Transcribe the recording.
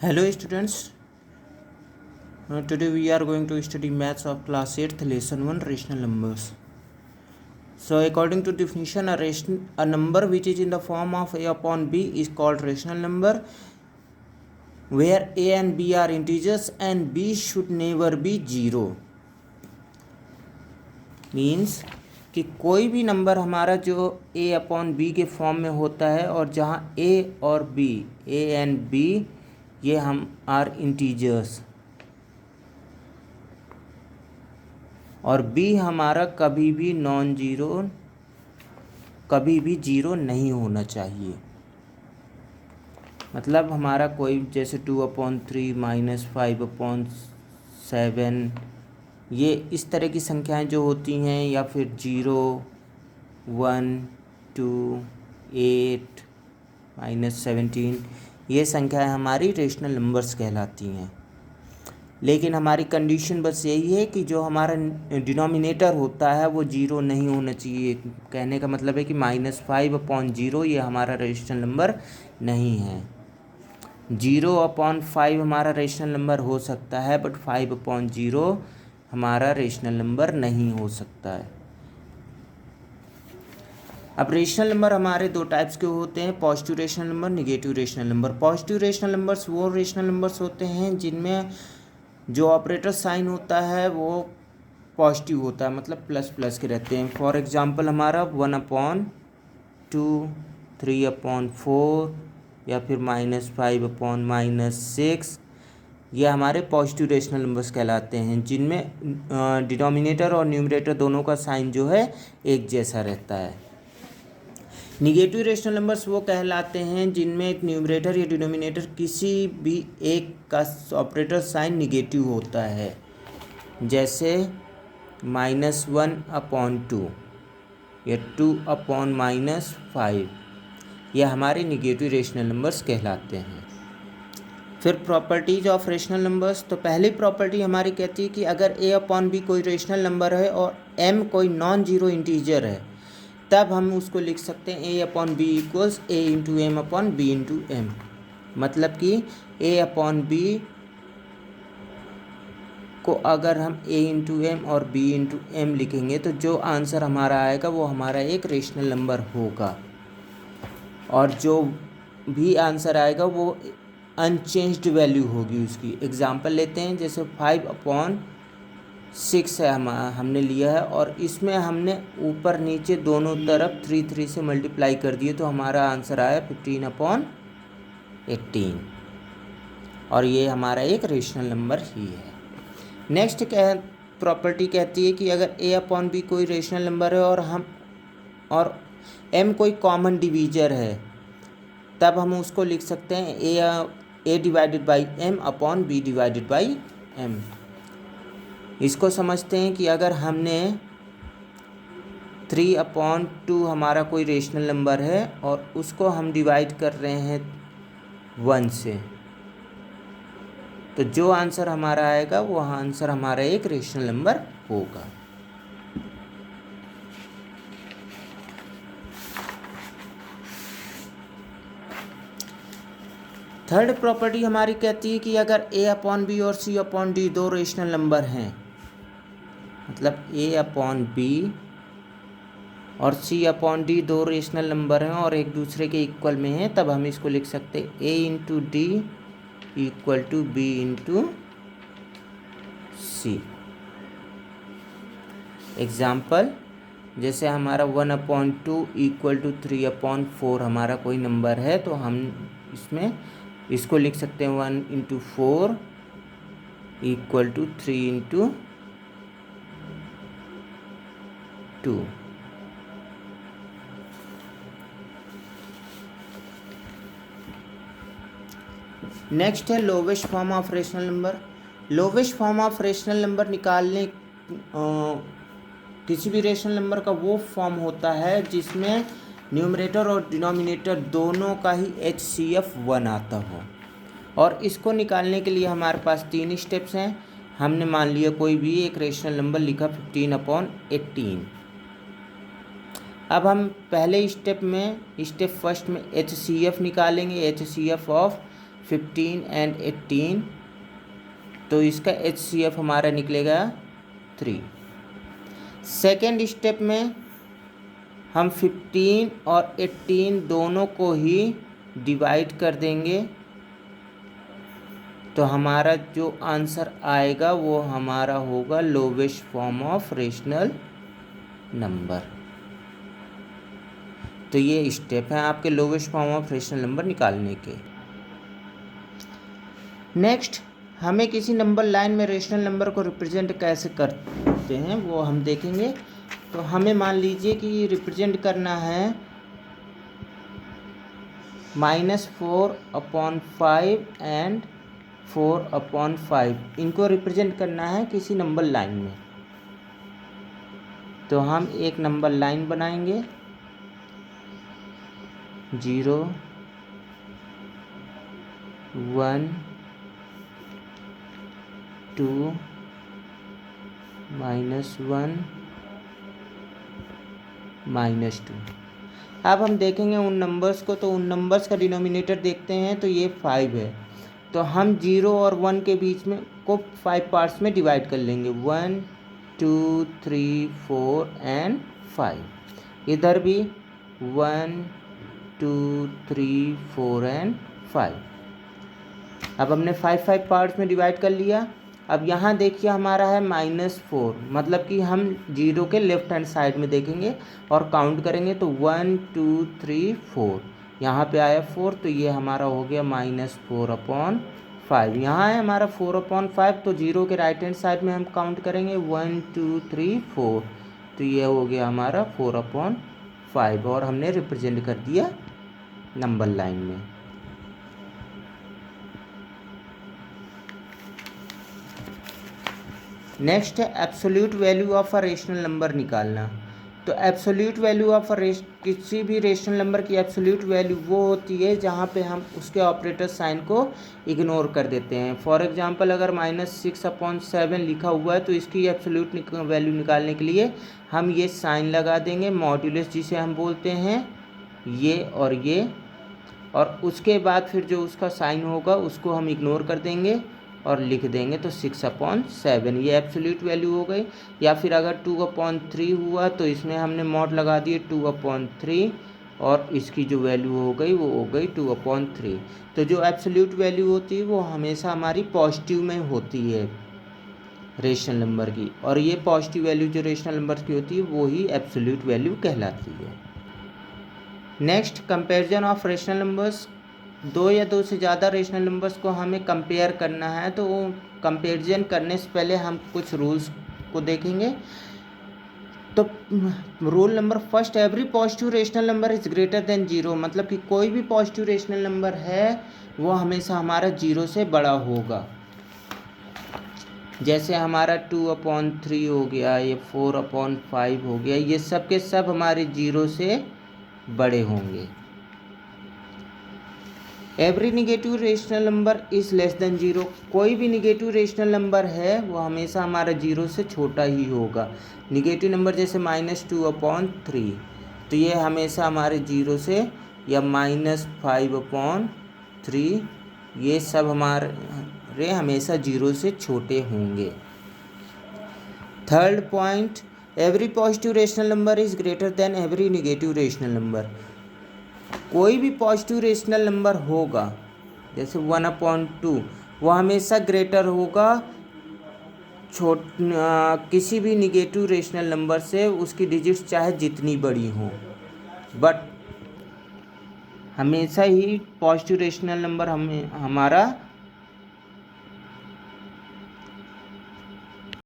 Hello students, today we are going to study maths of class 8th lesson 1 rational numbers. So according to definition, a number which is in the form of a upon b is called rational number, where a and b are integers and b should never be zero. Means कि कोई भी number हमारा जो a upon b के form में होता है और जहाँ a और b a एंड b ये हम आर इंटीजर्स और b हमारा कभी भी नॉन जीरो, कभी भी जीरो नहीं होना चाहिए। मतलब हमारा कोई जैसे 2/3 -5/7 ये इस तरह की संख्याएं जो होती हैं, या फिर 0 1 2 8 -17 ये संख्याएं हमारी रेशनल नंबर्स कहलाती हैं। लेकिन हमारी कंडीशन बस यही है कि जो हमारा डिनोमिनेटर होता है वो जीरो नहीं होना चाहिए। कहने का मतलब है कि -5/0 ये हमारा रेशनल नंबर नहीं है। 0/5 हमारा रेशनल नंबर हो सकता है, बट 5/0 हमारा रेशनल नंबर नहीं हो सकता है। अब रेशनल नंबर हमारे दो टाइप्स के होते हैं, positive rational number, negative rational number. Positive rational numbers वो रेशनल नंबर्स होते हैं जिनमें जो ऑपरेटर साइन होता है वो पॉजिटिव होता है, मतलब प्लस प्लस के रहते हैं। फॉर एग्जांपल हमारा 1/2 3/4 या फिर -5/6 ये हमारे पॉजिटिव रेशनल नंबर्स कहलाते हैं, जिनमें डिनोमिनेटर और न्यूमरेटर दोनों का साइन जो है एक जैसा रहता है। निगेटिव रेशनल नंबर्स वो कहलाते हैं जिनमें एक न्यूमरेटर या डिनोमिनेटर किसी भी एक का ऑपरेटर साइन निगेटिव होता है, जैसे -1/2 या 2/-5 ये हमारे निगेटिव रेशनल नंबर्स कहलाते हैं। फिर प्रॉपर्टीज ऑफ रेशनल नंबर्स। तो पहली प्रॉपर्टी हमारी कहती है कि अगर a/b कोई रेशनल नंबर है और m कोई नॉन जीरो इंटीजर है, तब हम उसको लिख सकते हैं a/b = a × m/b × m। मतलब कि a/b को अगर हम a × m और b × m लिखेंगे तो जो आंसर हमारा आएगा वो हमारा एक रेशनल नंबर होगा, और जो भी आंसर आएगा वो अनचेंज्ड वैल्यू होगी उसकी। एग्जांपल लेते हैं, जैसे 5/6 है हमने लिया है और इसमें हमने ऊपर नीचे दोनों तरफ 3 से मल्टीप्लाई कर दिए, तो हमारा आंसर आया 15/18, और ये हमारा एक रेशनल नंबर ही है। नेक्स्ट प्रॉपर्टी कहती है कि अगर a/b कोई रेशनल नंबर है और m कोई कॉमन डिवीजर है, तब हम उसको लिख सकते हैं a/m/b/m। इसको समझते हैं कि अगर हमने 3/2 हमारा कोई रेशनल नंबर है और उसको हम डिवाइड कर रहे हैं 1 से, तो जो आंसर हमारा आएगा वो आंसर हमारा एक रेशनल नंबर होगा। थर्ड प्रॉपर्टी हमारी कहती है कि अगर a/b और c/d दो रेशनल नंबर हैं, मतलब a/b और c/d दो रेशनल नंबर हैं और एक दूसरे के इक्वल में हैं, तब हम इसको लिख सकते हैं a × d = b × c। Example, जैसे हमारा 1/2 = 3/4 हमारा कोई नंबर है, तो हम इसमें इसको लिख सकते हैं 1 × 4 = 3 × 2। नेक्स्ट है lowest form of rational number. Lowest form of rational number निकालने किसी भी रेशनल नंबर का वो फॉर्म होता है जिसमें न्यूमरेटर और डिनोमिनेटर दोनों का ही HCF 1 आता हो, और इसको निकालने के लिए हमारे पास 3 स्टेप्स हैं। हमने मान लिया कोई भी एक रेशनल नंबर लिखा 15/18। अब हम पहले स्टेप फर्स्ट में HCF निकालेंगे, HCF ऑफ 15 एंड 18, तो इसका HCF हमारा निकलेगा 3। सेकेंड स्टेप में हम 15 और 18 दोनों को ही डिवाइड कर देंगे, तो हमारा जो आंसर आएगा वो हमारा होगा lowest form of rational number. तो ये स्टेप है आपके lowest form of rational number निकालने के। नेक्स्ट, हमें किसी नंबर लाइन में रेशनल नंबर को रिप्रेजेंट कैसे करते हैं वो हम देखेंगे। तो हमें मान लीजिए कि रिप्रेजेंट करना है -4/5 एंड 4/5, इनको रिप्रेजेंट करना है किसी नंबर लाइन में। तो हम एक नंबर लाइन बनाएंगे, 0 1 2 -1 -2। अब हम देखेंगे उन नंबर्स को, तो उन नंबर्स का डिनोमिनेटर देखते हैं, तो ये 5 है। तो हम 0 और 1 के बीच में को 5 पार्ट्स में डिवाइड कर लेंगे, 1 2 3 4 एंड 5। इधर भी 1 2 3 4 एंड 5। अब हमने 5 पार्ट्स में डिवाइड कर लिया। अब यहाँ देखिए हमारा है -4, मतलब कि हम 0 के लेफ्ट हैंड साइड में देखेंगे और काउंट करेंगे, तो 1 2 3 4, यहाँ पे आया 4, तो ये हमारा हो गया -4/5। यहाँ है हमारा 4/5, तो 0 के राइट हैंड साइड में हम काउंट करेंगे 1 2 3 4, तो ये हो गया हमारा 4/5, और हमने रिप्रेजेंट कर दिया नंबर लाइन में। नेक्स्ट है absolute value of a rational number निकालना। तो एब्सोल्यूट वैल्यू ऑफ किसी भी रेशनल नंबर की एब्सोल्यूट वैल्यू वो होती है जहाँ पे हम उसके ऑपरेटर साइन को इग्नोर कर देते हैं। फॉर एग्जांपल, अगर -6/7 लिखा हुआ है तो इसकी एब्सोल्यूट वैल्यू निकालने के लिए हम ये साइन लगा देंगे, मॉड्यूलस जिसे हम बोलते हैं, ये, और उसके बाद फिर जो उसका साइन होगा उसको हम इग्नोर कर देंगे और लिख देंगे, तो 6/7 ये एब्सोल्यूट वैल्यू हो गई। या फिर अगर 2/3 हुआ तो इसमें हमने मॉड लगा दिए 2/3, और इसकी जो वैल्यू हो गई वो हो गई 2/3। तो जो एब्सोल्यूट वैल्यू होती है वो हमेशा हमारी पॉजिटिव में होती है रेशनल नंबर की, और ये पॉजिटिव वैल्यू जो रेशनल नंबर की होती है वो ही एब्सोल्यूट वैल्यू कहलाती है। Next, comparison of rational numbers. दो या दो से ज़्यादा रेशनल नंबर्स को हमें कंपेयर करना है, तो कंपेरिजन करने से पहले हम कुछ रूल्स को देखेंगे। तो rule number first, every positive rational number is greater than 0, मतलब कि कोई भी पॉजिटिव रेशनल नंबर है वो हमेशा हमारा 0 से बड़ा होगा। जैसे हमारा 2/3 हो गया, ये 4/5 हो गया, ये सब के सब हमारे 0 से बड़े होंगे। Every negative rational number is less than 0, कोई भी निगेटिव रेशनल नंबर है वो हमेशा हमारा 0 से छोटा ही होगा। निगेटिव नंबर जैसे -2/3, तो ये हमेशा हमारे 0 से, या -5/3, ये सब हमारे हमेशा 0 से छोटे होंगे। Third point, every positive rational number is greater than every negative rational number, कोई भी पॉजिटिव रेशनल नंबर होगा जैसे 1/2, वो हमेशा ग्रेटर होगा किसी भी निगेटिव रेशनल नंबर से, उसकी डिजिट्स चाहे जितनी बड़ी हो, बट हमेशा ही पॉजिटिव रेशनल नंबर हमारा